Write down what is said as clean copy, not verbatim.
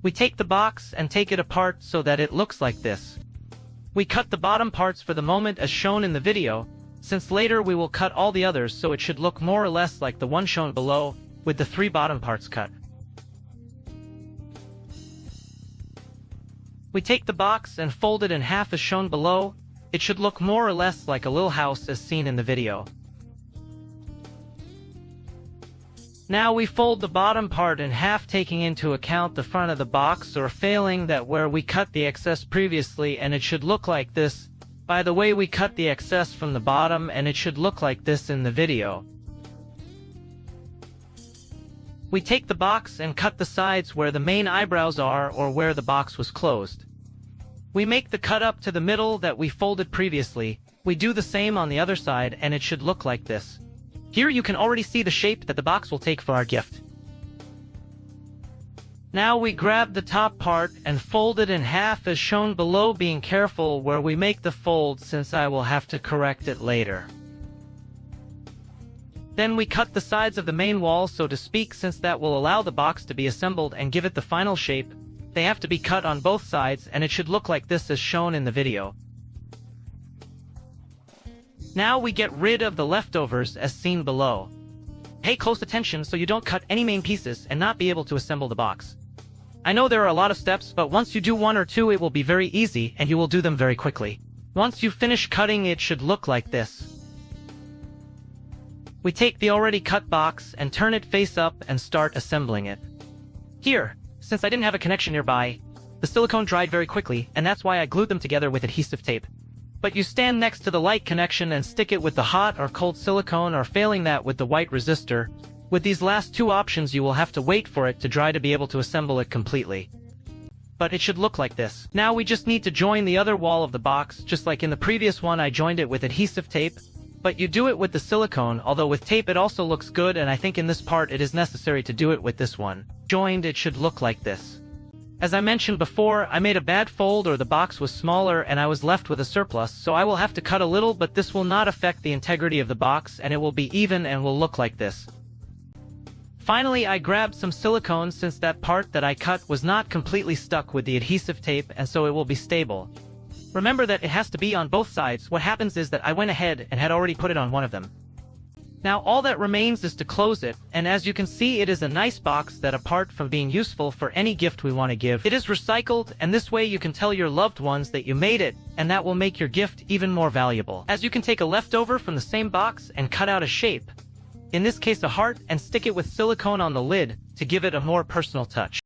We take the box and take it apart so that it looks like this. We cut the bottom parts for the moment as shown in the video, since later we will cut all the others so it should look more or less like the one shown below, with the 3 bottom parts cut. We take the box and fold it in half as shown below. It should look more or less like a little house as seen in the video. Now we fold the bottom part in half, taking into account the front of the box, or failing that, where we cut the excess previously, and it should look like this. By the way, we cut the excess from the bottom and it should look like this in the video. We take the box and cut the sides where the main eyebrows are, or where the box was closed. We make the cut up to the middle that we folded previously. We do the same on the other side and it should look like this. Here you can already see the shape that the box will take for our gift. Now we grab the top part and fold it in half as shown below, being careful where we make the fold since I will have to correct it later. Then we cut the sides of the main wall, so to speak, since that will allow the box to be assembled and give it the final shape. They have to be cut on both sides and it should look like this as shown in the video. Now we get rid of the leftovers as seen below. Pay close attention so you don't cut any main pieces and not be able to assemble the box. I know there are a lot of steps, but once you do 1 or 2 it will be very easy and you will do them very quickly. Once you finish cutting, it should look like this. We take the already cut box and turn it face up and start assembling it. Here, since I didn't have a connection nearby, the silicone dried very quickly, and that's why I glued them together with adhesive tape. But you stand next to the light connection and stick it with the hot or cold silicone, or failing that with the white resistor. With these last 2 options you will have to wait for it to dry to be able to assemble it completely. But it should look like this. Now we just need to join the other wall of the box, just like in the previous one I joined it with adhesive tape. But you do it with the silicone, although with tape it also looks good, and I think in this part it is necessary to do it with this one. Joined, it should look like this. As I mentioned before, I made a bad fold, or the box was smaller and I was left with a surplus, so I will have to cut a little, but this will not affect the integrity of the box and it will be even and will look like this. Finally, I grabbed some silicone since that part that I cut was not completely stuck with the adhesive tape, and so it will be stable. Remember that it has to be on both sides. What happens is that I went ahead and had already put it on one of them. Now all that remains is to close it, and as you can see, it is a nice box that, apart from being useful for any gift we want to give, it is recycled, and this way you can tell your loved ones that you made it, and that will make your gift even more valuable. As you can take a leftover from the same box and cut out a shape, in this case a heart, and stick it with silicone on the lid to give it a more personal touch.